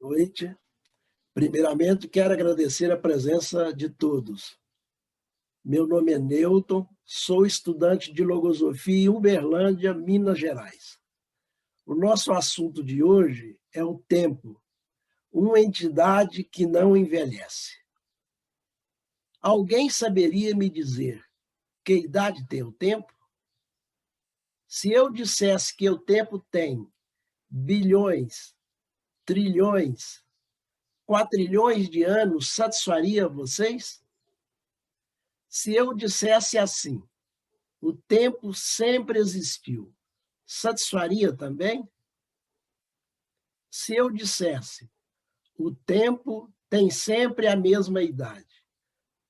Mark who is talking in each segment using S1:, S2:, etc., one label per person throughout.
S1: Noite. Primeiramente, quero agradecer a presença de todos. Meu nome é Newton, sou estudante de Logosofia em Uberlândia, Minas Gerais. O nosso assunto de hoje é o tempo, uma entidade que não envelhece. Alguém saberia me dizer que idade tem o tempo? Se eu dissesse que o tempo tem bilhões, trilhões, quatrilhões de anos, satisfaria vocês? Se eu dissesse assim, o tempo sempre existiu, satisfaria também? Se eu dissesse, o tempo tem sempre a mesma idade,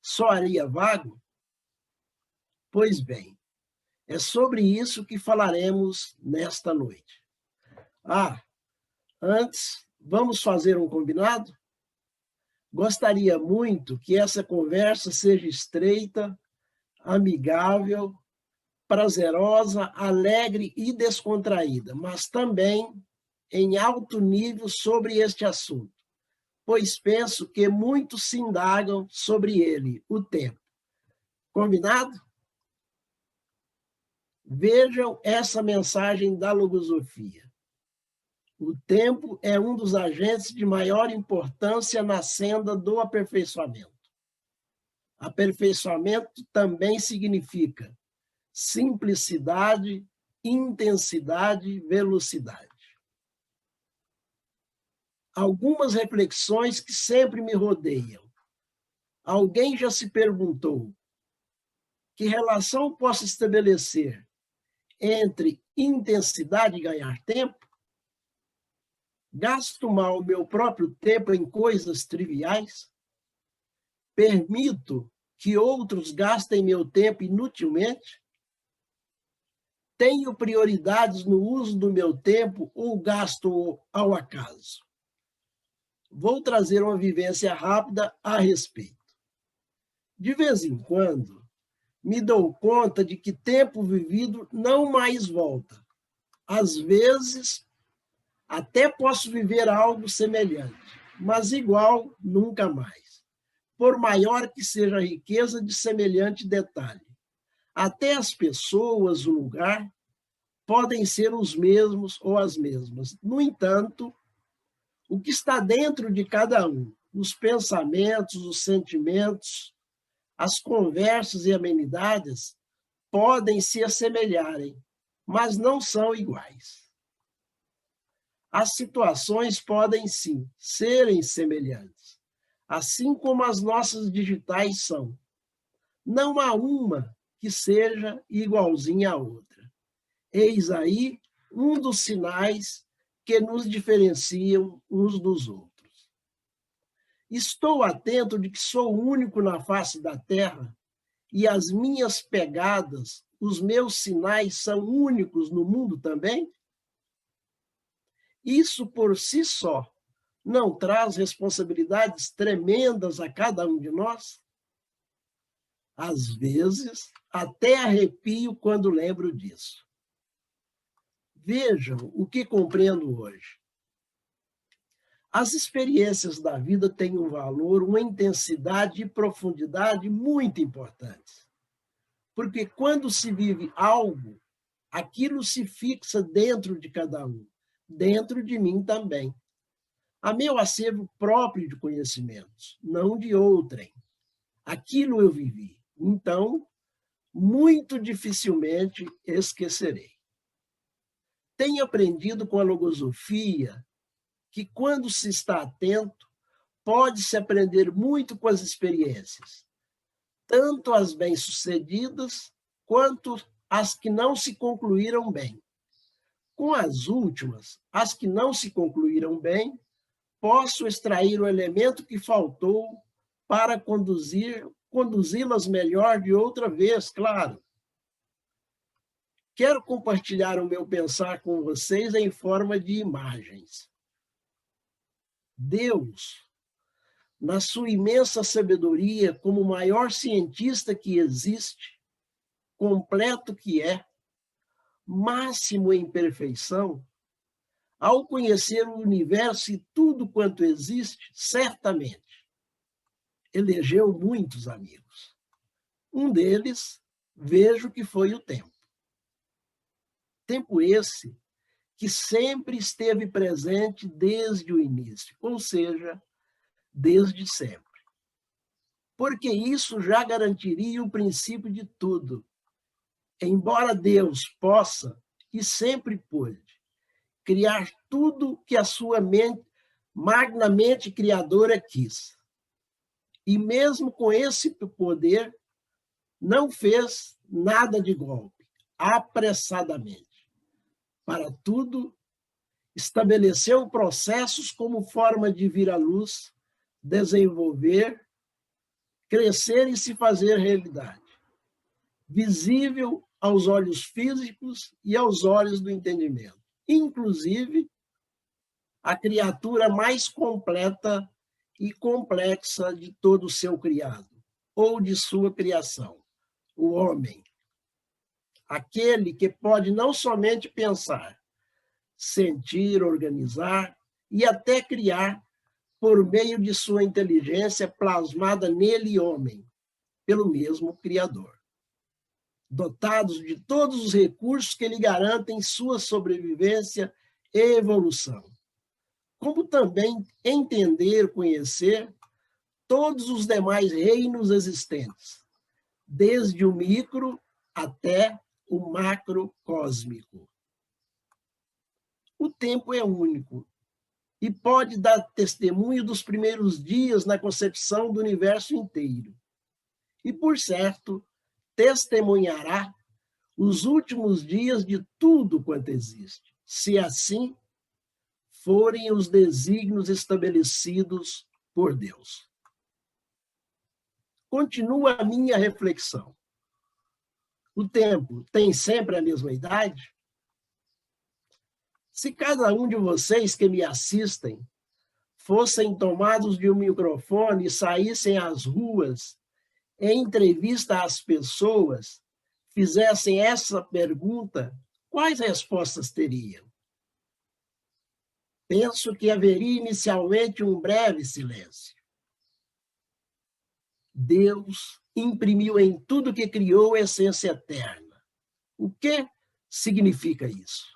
S1: soaria vago? Pois bem, é sobre isso que falaremos nesta noite. Antes, vamos fazer um combinado? Gostaria muito que essa conversa seja estreita, amigável, prazerosa, alegre e descontraída, mas também em alto nível sobre este assunto, pois penso que muitos se indagam sobre ele, o tempo. Combinado? Vejam essa mensagem da logosofia. O tempo é um dos agentes de maior importância na senda do aperfeiçoamento. Aperfeiçoamento também significa simplicidade, intensidade, velocidade. Algumas reflexões que sempre me rodeiam. Alguém já se perguntou que relação posso estabelecer entre intensidade e ganhar tempo? Gasto mal o meu próprio tempo em coisas triviais? Permito que outros gastem meu tempo inutilmente? Tenho prioridades no uso do meu tempo ou gasto ao acaso? Vou trazer uma vivência rápida a respeito. De vez em quando, me dou conta de que tempo vivido não mais volta. Às vezes, até posso viver algo semelhante, mas igual nunca mais, por maior que seja a riqueza de semelhante detalhe. Até as pessoas, o lugar, podem ser os mesmos ou as mesmas. No entanto, o que está dentro de cada um, os pensamentos, os sentimentos, as conversas e amenidades, podem se assemelharem, mas não são iguais. As situações podem, sim, serem semelhantes, assim como as nossas digitais são. Não há uma que seja igualzinha à outra. Eis aí um dos sinais que nos diferenciam uns dos outros. Estou atento de que sou o único na face da terra e as minhas pegadas, os meus sinais são únicos no mundo também? Isso por si só não traz responsabilidades tremendas a cada um de nós? Às vezes, até arrepio quando lembro disso. Vejam o que compreendo hoje. As experiências da vida têm um valor, uma intensidade e profundidade muito importantes. Porque quando se vive algo, aquilo se fixa dentro de cada um, dentro de mim também. Há meu acervo próprio de conhecimentos, não de outrem. Aquilo eu vivi. Então, muito dificilmente esquecerei. Tenho aprendido com a logosofia que, quando se está atento, pode-se aprender muito com as experiências, tanto as bem-sucedidas quanto as que não se concluíram bem. Com as últimas, as que não se concluíram bem, posso extrair o elemento que faltou para conduzi-las melhor de outra vez, claro. Quero compartilhar o meu pensar com vocês em forma de imagens. Deus, na sua imensa sabedoria, como o maior cientista que existe, completo que é, máximo em perfeição, ao conhecer o universo e tudo quanto existe, certamente elegeu muitos amigos. Um deles, vejo que foi o tempo. Tempo esse que sempre esteve presente desde o início, ou seja, desde sempre. Porque isso já garantiria o princípio de tudo. Embora Deus possa, e sempre pôde, criar tudo que a sua mente, magnamente criadora, quis. E mesmo com esse poder, não fez nada de golpe, apressadamente. Para tudo, estabeleceu processos como forma de vir à luz, desenvolver, crescer e se fazer realidade, visível aos olhos físicos e aos olhos do entendimento. Inclusive, a criatura mais completa e complexa de todo o seu criado, ou de sua criação, o homem. Aquele que pode não somente pensar, sentir, organizar e até criar por meio de sua inteligência plasmada nele, homem, pelo mesmo Criador. Dotados de todos os recursos que lhe garantem sua sobrevivência e evolução. Como também entender, conhecer todos os demais reinos existentes, desde o micro até o macrocósmico. O tempo é único e pode dar testemunho dos primeiros dias na concepção do universo inteiro. E, por certo, testemunhará os últimos dias de tudo quanto existe, se assim forem os desígnios estabelecidos por Deus. Continua a minha reflexão. O tempo tem sempre a mesma idade? Se cada um de vocês que me assistem fossem tomados de um microfone e saíssem às ruas, em entrevista às pessoas, fizessem essa pergunta, quais respostas teriam? Penso que haveria inicialmente um breve silêncio. Deus imprimiu em tudo que criou a essência eterna. O que significa isso?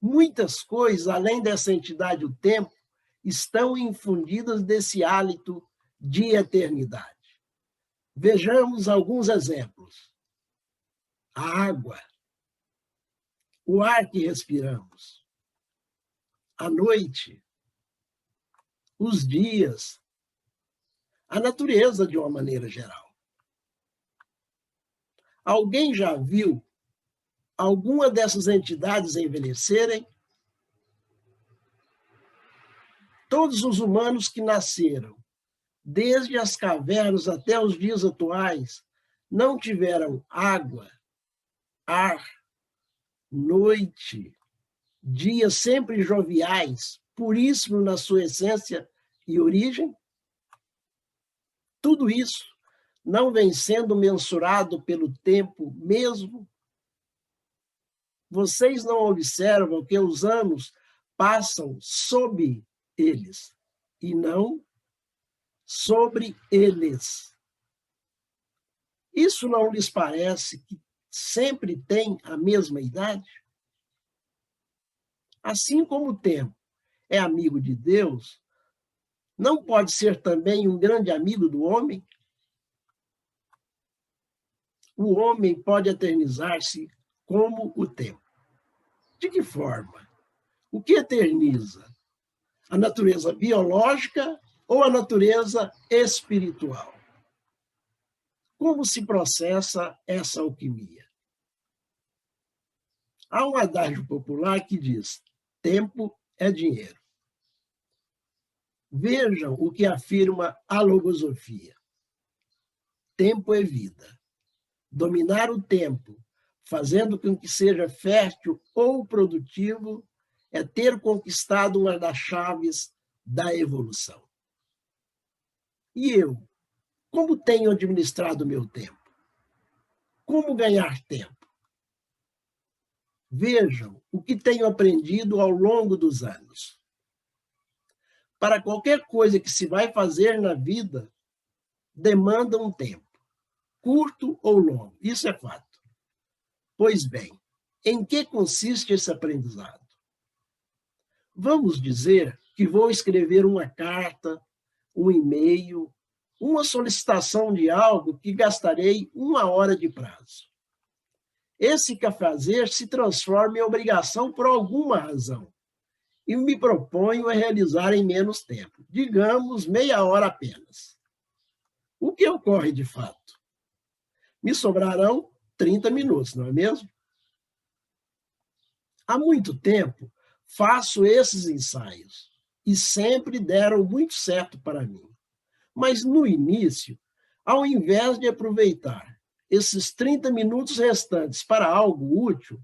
S1: Muitas coisas, além dessa entidade, o tempo, estão infundidas desse hálito de eternidade. Vejamos alguns exemplos. A água, o ar que respiramos, a noite, os dias, a natureza de uma maneira geral. Alguém já viu alguma dessas entidades envelhecerem? Todos os humanos que nasceram, desde as cavernas até os dias atuais, não tiveram água, ar, noite, dias sempre joviais, puríssimo na sua essência e origem? Tudo isso não vem sendo mensurado pelo tempo mesmo? Vocês não observam que os anos passam sob eles e não sobre eles? Isso não lhes parece que sempre tem a mesma idade? Assim como o tempo é amigo de Deus, não pode ser também um grande amigo do homem? O homem pode eternizar-se como o tempo. De que forma? O que eterniza? A natureza biológica ou a natureza espiritual? Como se processa essa alquimia? Há um adágio popular que diz: tempo é dinheiro. Vejam o que afirma a logosofia. Tempo é vida. Dominar o tempo, fazendo com que seja fértil ou produtivo, é ter conquistado uma das chaves da evolução. E eu, como tenho administrado o meu tempo? Como ganhar tempo? Vejam o que tenho aprendido ao longo dos anos. Para qualquer coisa que se vai fazer na vida, demanda um tempo, curto ou longo, isso é fato. Pois bem, em que consiste esse aprendizado? Vamos dizer que vou escrever uma carta, um e-mail, uma solicitação de algo que gastarei 1 hora de prazo. Esse fazer se transforma em obrigação por alguma razão e me proponho a realizar em menos tempo, digamos, meia hora apenas. O que ocorre de fato? Me sobrarão 30 minutos, não é mesmo? Há muito tempo faço esses ensaios e sempre deram muito certo para mim. Mas no início, ao invés de aproveitar esses 30 minutos restantes para algo útil,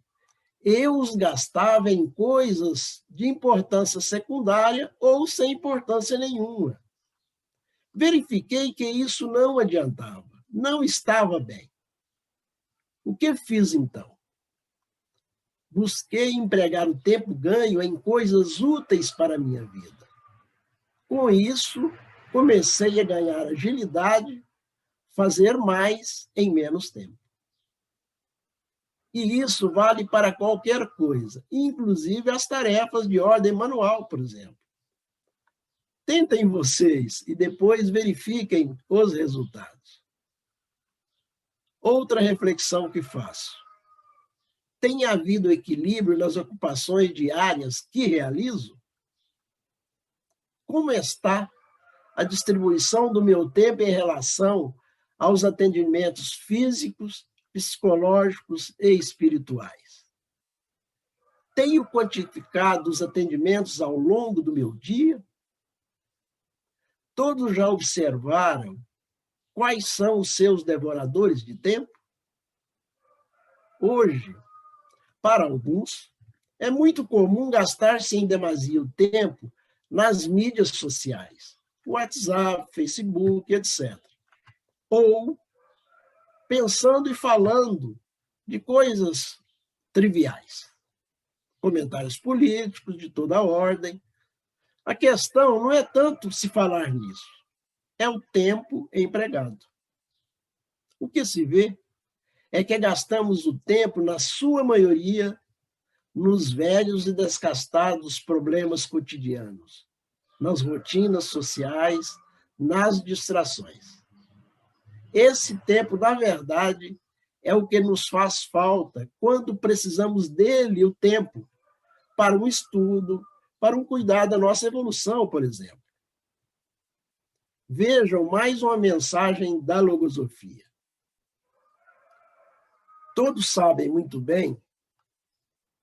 S1: eu os gastava em coisas de importância secundária ou sem importância nenhuma. Verifiquei que isso não adiantava, não estava bem. O que fiz então? Busquei empregar o tempo ganho em coisas úteis para a minha vida. Com isso, comecei a ganhar agilidade, fazer mais em menos tempo. E isso vale para qualquer coisa, inclusive as tarefas de ordem manual, por exemplo. Tentem vocês e depois verifiquem os resultados. Outra reflexão que faço. Tem havido equilíbrio nas ocupações diárias que realizo? Como está a distribuição do meu tempo em relação aos atendimentos físicos, psicológicos e espirituais? Tenho quantificado os atendimentos ao longo do meu dia? Todos já observaram quais são os seus devoradores de tempo? Hoje, para alguns, é muito comum gastar-se em demasia o tempo nas mídias sociais, WhatsApp, Facebook, etc. Ou pensando e falando de coisas triviais, comentários políticos de toda ordem. A questão não é tanto se falar nisso, é o tempo empregado. O que se vê é que gastamos o tempo, na sua maioria, nos velhos e desgastados problemas cotidianos, nas rotinas sociais, nas distrações. Esse tempo, na verdade, é o que nos faz falta quando precisamos dele, o tempo, para um estudo, para um cuidado da nossa evolução, por exemplo. Vejam mais uma mensagem da logosofia. Todos sabem muito bem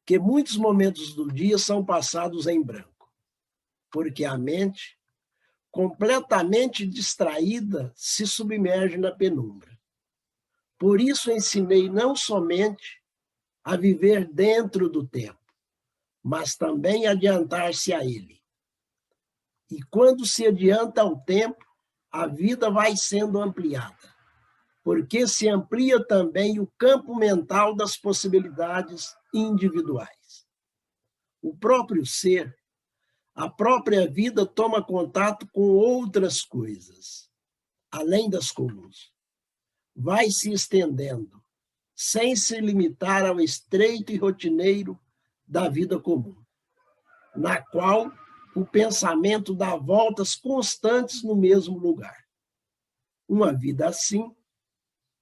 S1: que muitos momentos do dia são passados em branco, porque a mente, completamente distraída, se submerge na penumbra. Por isso ensinei não somente a viver dentro do tempo, mas também adiantar-se a ele. E quando se adianta ao tempo, a vida vai sendo ampliada, porque se amplia também o campo mental das possibilidades individuais. O próprio ser, a própria vida toma contato com outras coisas, além das comuns. Vai se estendendo, sem se limitar ao estreito e rotineiro da vida comum, na qual o pensamento dá voltas constantes no mesmo lugar. Uma vida assim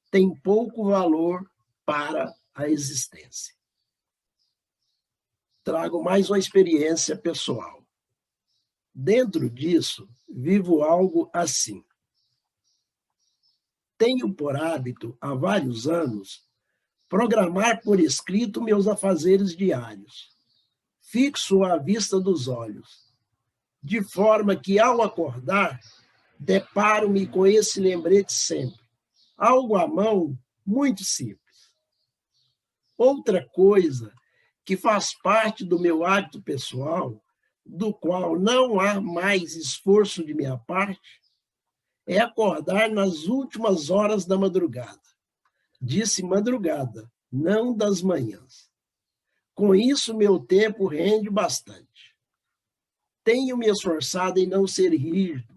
S1: tem pouco valor para a existência. Trago mais uma experiência pessoal. Dentro disso, vivo algo assim. Tenho por hábito, há vários anos, programar por escrito meus afazeres diários. Fixo à vista dos olhos, de forma que, ao acordar, deparo-me com esse lembrete sempre. Algo à mão muito simples. Outra coisa que faz parte do meu hábito pessoal, do qual não há mais esforço de minha parte, é acordar nas últimas horas da madrugada. Disse madrugada, não das manhãs. Com isso, meu tempo rende bastante. Tenho me esforçado em não ser rígido,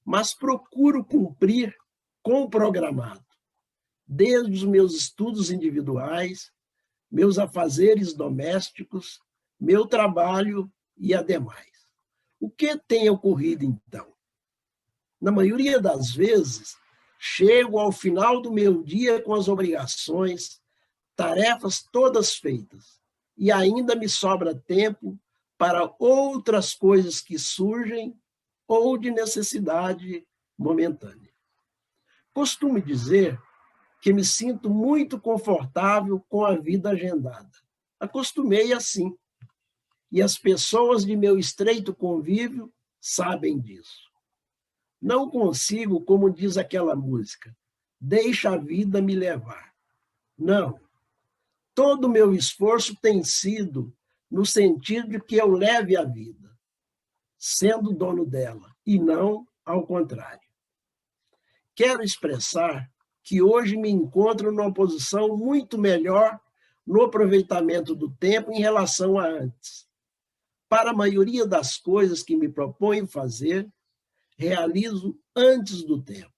S1: mas procuro cumprir com o programado, desde os meus estudos individuais, meus afazeres domésticos, meu trabalho e ademais. O que tem ocorrido, então? Na maioria das vezes, chego ao final do meu dia com as obrigações, tarefas todas feitas, e ainda me sobra tempo para outras coisas que surgem ou de necessidade momentânea. Costumo dizer que me sinto muito confortável com a vida agendada. Acostumei assim, e as pessoas de meu estreito convívio sabem disso. Não consigo, como diz aquela música, deixa a vida me levar. Não. Todo o meu esforço tem sido no sentido de que eu leve a vida, sendo dono dela, e não ao contrário. Quero expressar que hoje me encontro numa posição muito melhor no aproveitamento do tempo em relação a antes. Para a maioria das coisas que me proponho fazer, realizo antes do tempo.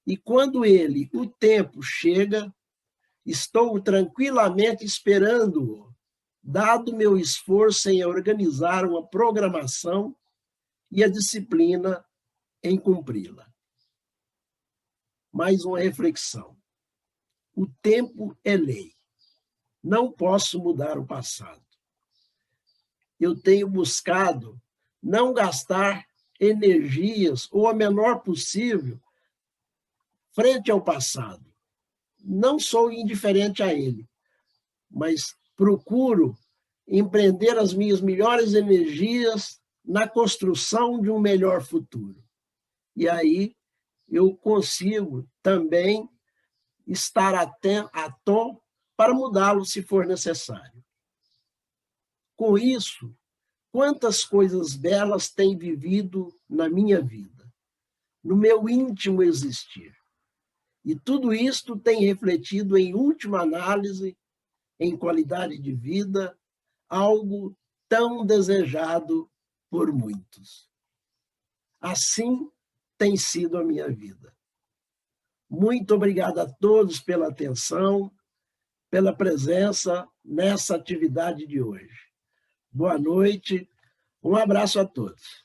S1: E quando o tempo chega, estou tranquilamente esperando-o, dado meu esforço em organizar uma programação e a disciplina em cumpri-la. Mais uma reflexão. O tempo é lei. Não posso mudar o passado. Eu tenho buscado não gastar energias ou a menor possível frente ao passado. Não sou indiferente a ele, mas procuro empreender as minhas melhores energias na construção de um melhor futuro. E aí eu consigo também estar atento para mudá-lo se for necessário. Com isso, quantas coisas belas tenho vivido na minha vida, no meu íntimo existir. E tudo isto tem refletido, em última análise, em qualidade de vida, algo tão desejado por muitos. Assim tem sido a minha vida. Muito obrigado a todos pela atenção, pela presença nessa atividade de hoje. Boa noite, um abraço a todos.